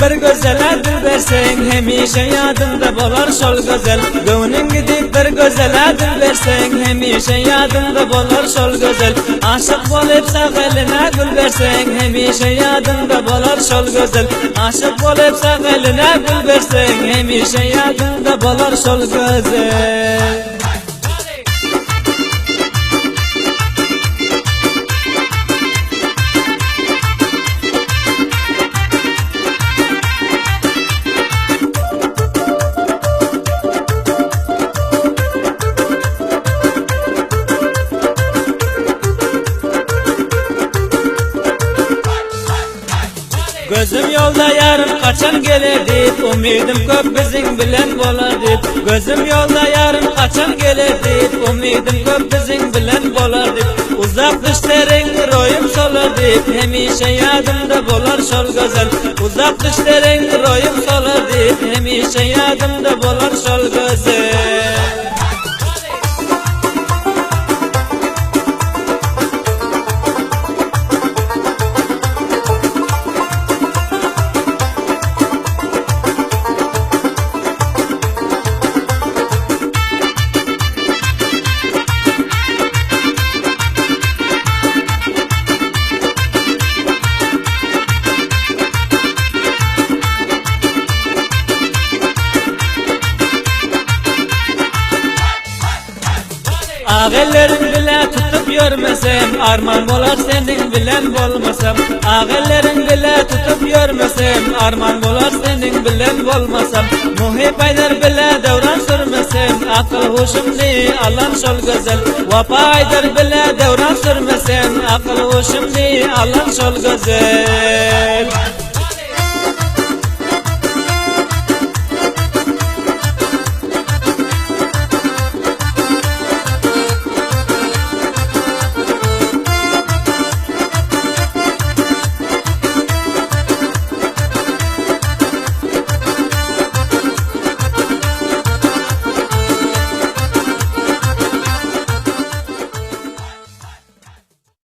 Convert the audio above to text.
bir gözele dil versen, hemişe yadında bolar şol güzel. Gönlün gidip bir gözele dil versen, hemişe yadında bolar şol güzel. Aşık bolup sağ eline gül versen, hemişe yadında bolar şol güzel. Aşık bolup sağ eline gül versen, hemişe yadında bolar şol güzel. Gözüm yolda yarım kaçan gelir deyip, umidim köp bizim bilen bolar deyip. Gözüm yolda yarım kaçan gelir deyip, umidim köp bizim bilen bolar deyip. Uzak düşlerin royum solar deyip, hemişe yadımda bolar şol güzel. Uzak düşlerin royum solar deyip, hemişe yadımda bolar şol güzel. Ağellerin bile tutup görmesem, arman bolar senin bilen bolmasam. Ağellerin bile tutup görmesem, arman bolar senin bilen bolmasam. Muhip aylar bile devran sürmesem, akıl hoşumni alan şol güzel. Vapa aylar bile devran sürmesem, akıl hoşumni alan şol güzel.